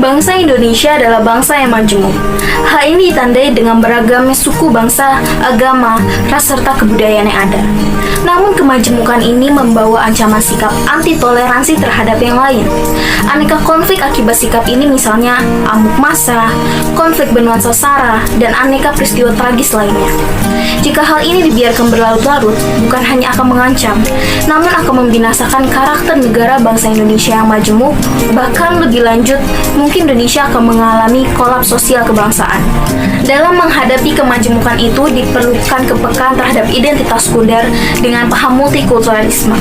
Bangsa Indonesia adalah bangsa yang majemuk. Hal ini ditandai dengan beragamnya suku bangsa, agama, ras serta kebudayaan yang ada. Namun kemajemukan ini membawa ancaman sikap anti toleransi terhadap yang lain. Aneka konflik akibat sikap ini misalnya amuk massa, konflik bernuansa sara, dan aneka peristiwa tragis lainnya. Jika hal ini dibiarkan berlarut-larut, bukan hanya akan mengancam, namun akan membinasakan karakter negara bangsa Indonesia yang majemuk, bahkan lebih lanjut, mungkin Indonesia akan mengalami kolaps sosial kebangsaan. Dalam menghadapi kemajemukan itu diperlukan kepekaan terhadap identitas sekunder dengan paham multikulturalisme,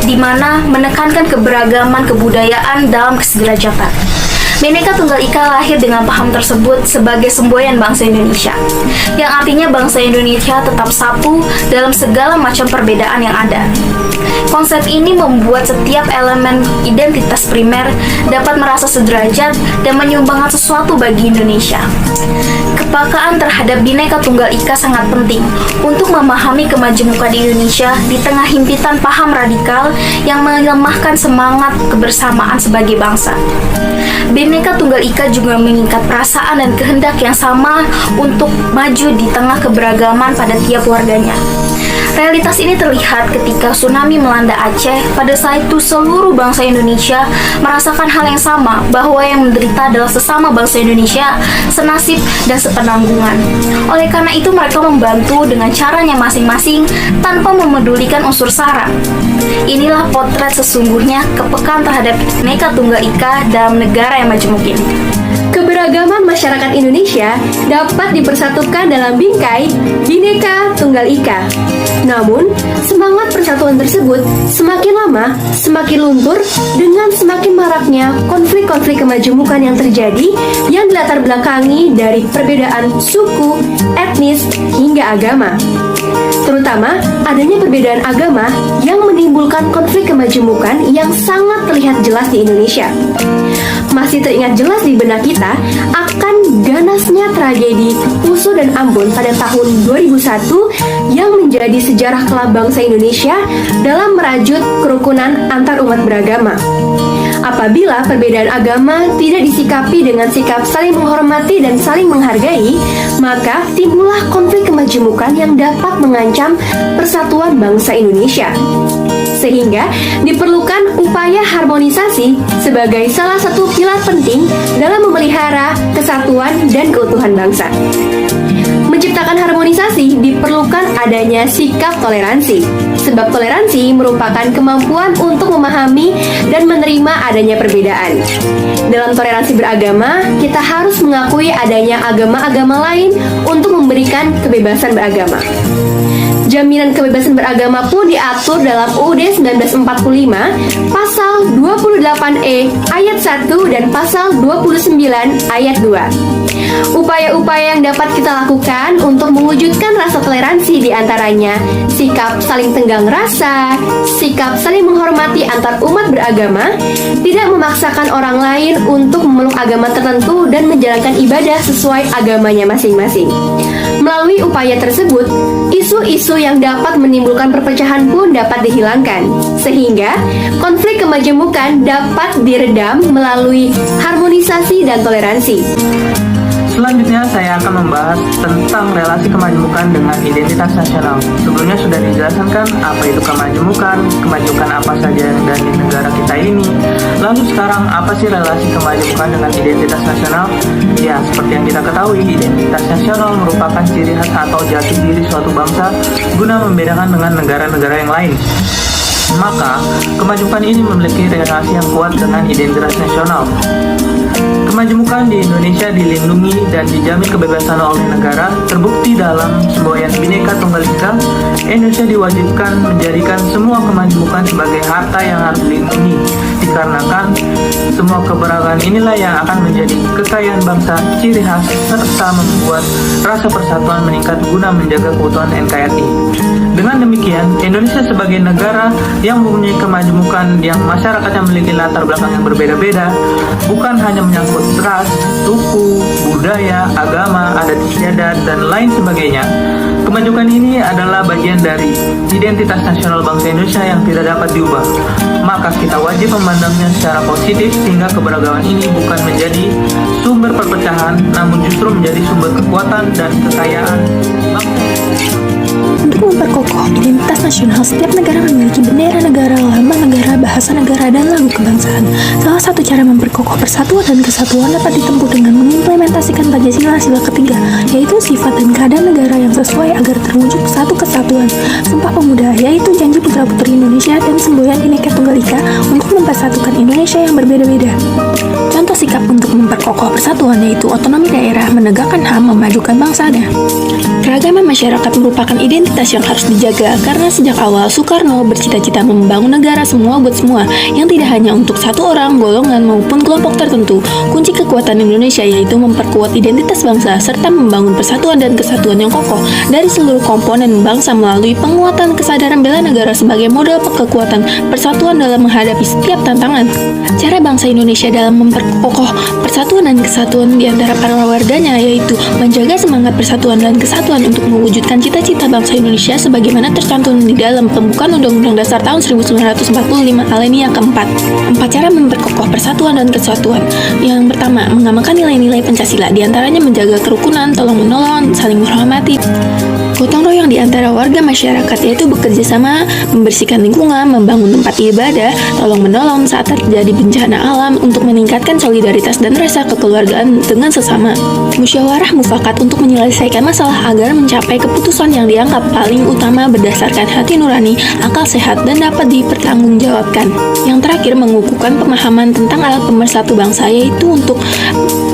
di mana menekankan keberagaman kebudayaan dalam kesederajatan. Bhinneka Tunggal Ika lahir dengan paham tersebut sebagai semboyan bangsa Indonesia, yang artinya bangsa Indonesia tetap satu dalam segala macam perbedaan yang ada. Konsep ini membuat setiap elemen identitas primer dapat merasa sederajat dan menyumbangkan sesuatu bagi Indonesia. Kepekaan terhadap Bhinneka Tunggal Ika sangat penting untuk memahami kemajemukan Indonesia di tengah himpitan paham radikal yang melemahkan semangat kebersamaan sebagai bangsa. Bhinneka Tunggal Ika juga mengikat perasaan dan kehendak yang sama untuk maju di tengah keberagaman pada tiap warganya. Realitas ini terlihat ketika tsunami melanda Aceh. Pada saat itu seluruh bangsa Indonesia merasakan hal yang sama, bahwa yang menderita adalah sesama bangsa Indonesia, senasib dan sepenanggungan. Oleh karena itu mereka membantu dengan caranya masing-masing tanpa memedulikan unsur sara. Inilah potret sesungguhnya kepekaan terhadap Bhinneka Tunggal Ika dalam negara yang majemuk ini. Keberagaman masyarakat Indonesia dapat dipersatukan dalam bingkai Bhinneka Tunggal Ika. Namun, semangat persatuan tersebut semakin lama semakin luntur dengan semakin maraknya konflik-konflik kemajemukan yang terjadi yang dilatar belakangi dari perbedaan suku, etnis, hingga agama. Terutama adanya perbedaan agama yang menimbulkan konflik kemajemukan yang sangat terlihat jelas di Indonesia. Masih teringat jelas di benak kita akan ganasnya tragedi Poso dan Ambon pada tahun 2001 yang menjadi sejarah kelam bangsa Indonesia dalam merajut kerukunan antar umat beragama. Apabila perbedaan agama tidak disikapi dengan sikap saling menghormati dan saling menghargai, maka timbullah konflik kemajemukan yang dapat mengancam persatuan bangsa Indonesia. Sehingga diperlukan upaya harmonisasi sebagai salah satu pilar penting dalam memelihara kesatuan dan keutuhan bangsa. Menciptakan harmonisasi diperlukan adanya sikap toleransi, sebab toleransi merupakan kemampuan untuk memahami dan menerima adanya perbedaan. Dalam toleransi beragama, kita harus mengakui adanya agama-agama lain untuk memberikan kebebasan beragama. Jaminan kebebasan beragama pun diatur dalam UUD 1945 pasal 28E ayat 1 dan pasal 29 ayat 2. Upaya-upaya yang dapat kita lakukan untuk mewujudkan rasa toleransi diantaranya sikap saling tenggang rasa, sikap saling menghormati antar umat beragama, tidak memaksakan orang lain untuk memeluk agama tertentu dan menjalankan ibadah sesuai agamanya masing-masing. Melalui upaya tersebut, isu-isu yang dapat menimbulkan perpecahan pun dapat dihilangkan, sehingga konflik kemajemukan dapat diredam melalui harmonisasi dan toleransi. Selanjutnya saya akan membahas tentang relasi kemajemukan dengan identitas nasional. Sebelumnya sudah dijelaskan kan apa itu kemajemukan apa saja yang ada di negara kita ini. Lalu sekarang apa sih relasi kemajemukan dengan identitas nasional? Ya, seperti yang kita ketahui, identitas nasional merupakan ciri khas atau jati diri suatu bangsa guna membedakan dengan negara-negara yang lain. Maka, kemajemukan ini memiliki relasi yang kuat dengan identitas nasional. Kemajemukan di Indonesia dilindungi dan dijamin kebebasan oleh negara, terbukti dalam semboyan Bhinneka Tunggal Ika. Indonesia diwajibkan menjadikan semua kemajemukan sebagai harta yang harus dilindungi, dikarenakan semua keberagaman inilah yang akan menjadi kekayaan bangsa, ciri khas, serta membuat rasa persatuan meningkat guna menjaga keutuhan NKRI. Dengan demikian, Indonesia sebagai negara yang mempunyai kemajemukan yang masyarakatnya memiliki latar belakang yang berbeda-beda, bukan hanya menyangkut ras, suku, budaya, agama, adat istiadat, dan lain sebagainya. Kemajemukan ini adalah bagian dari identitas nasional bangsa Indonesia yang tidak dapat diubah. Maka kita wajib memandangnya secara positif sehingga keberagaman ini bukan menjadi sumber perpecahan, namun justru menjadi sumber kekuatan dan kekayaan bangsa. Untuk memperkokoh identitas nasional, setiap negara memiliki bendera negara, lambang negara, bahasa negara, dan lagu kebangsaan. Salah satu cara memperkokoh persatuan dan kesatuan dapat ditempuh dengan mengimplementasikan Pancasila sila ketiga, yaitu sifat dan keadaan negara yang sesuai agar terwujud satu kesatuan. Sumpah Pemuda, yaitu janji putra-putri Indonesia dan semboyan Bhinneka Tunggal Ika untuk mempersatukan Indonesia yang berbeda-beda. Contoh sikap untuk memperkokoh persatuan yaitu otonomi daerah, menegakkan HAM, memajukan bangsanya. Keragaman masyarakat merupakan identitas yang harus dijaga karena sejak awal Soekarno bercita-cita membangun negara semua buat semua yang tidak hanya untuk satu orang, golongan maupun kelompok tertentu. Kunci kekuatan Indonesia yaitu memperkuat identitas bangsa serta membangun persatuan dan kesatuan yang kokoh dari seluruh komponen bangsa melalui penguatan kesadaran bela negara sebagai modal kekuatan persatuan dalam menghadapi setiap tantangan. Cara bangsa Indonesia dalam memperkokoh persatuan dan kesatuan di antara para warganya yaitu menjaga semangat persatuan dan kesatuan untuk mewujudkan cita-cita bangsa Indonesia sebagaimana tercantum di dalam pembukaan Undang-Undang Dasar tahun 1945 alinea keempat. 4 cara memperkokoh persatuan dan kesatuan. Yang pertama, mengamalkan nilai-nilai Pancasila, diantaranya menjaga kerukunan, tolong-menolong, saling menghormati, gotong royong di antara warga masyarakat, yaitu bekerja sama, membersihkan lingkungan, membangun tempat ibadah, tolong-menolong saat terjadi bencana alam untuk meningkatkan solidaritas dan rasa kekeluargaan dengan sesama. Musyawarah mufakat untuk menyelesaikan masalah agar mencapai keputusan yang dianggap paling utama berdasarkan hati nurani, akal sehat, dan dapat dipertanggungjawabkan. Yang terakhir, mengukuhkan pemahaman tentang alat pemersatu bangsa, yaitu untuk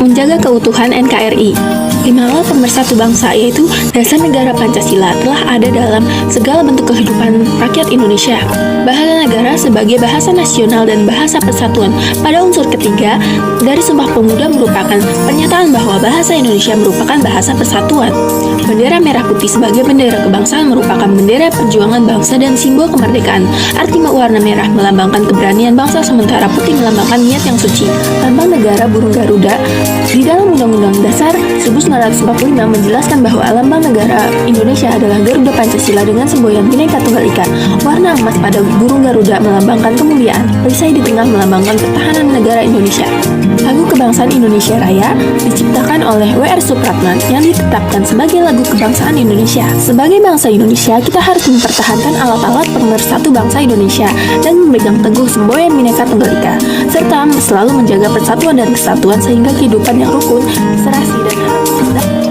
menjaga keutuhan NKRI. 5 alat pemersatu bangsa yaitu dasar negara Pancasila telah ada dalam segala bentuk kehidupan rakyat Indonesia. Bahasa negara sebagai bahasa nasional dan bahasa persatuan. Pada unsur ketiga, dari Sumpah Pemuda merupakan pernyataan bahwa bahasa Indonesia merupakan bahasa persatuan. Bendera merah putih sebagai bendera kebangsaan merupakan bendera perjuangan bangsa dan simbol kemerdekaan. Arti warna merah melambangkan keberanian bangsa sementara putih melambangkan niat yang suci. Lambang negara burung Garuda di dalam Undang-Undang Dasar 1945 menjelaskan bahwa lambang negara Indonesia adalah Garuda Pancasila dengan semboyan Bhinneka Tunggal Ika. Warna emas pada burung Garuda melambangkan kemuliaan. Perisai di tengah melambangkan pertahanan negara Indonesia. Lagu Kebangsaan Indonesia Raya diciptakan oleh W.R. Supratman yang ditetapkan sebagai lagu kebangsaan Indonesia. Sebagai bangsa Indonesia, kita harus mempertahankan alat-alat pemersatu bangsa Indonesia dan memegang teguh semboyan Bhinneka Tunggal Ika, serta selalu menjaga persatuan dan kesatuan sehingga kehidupan yang rukun, serasi dan harmonis.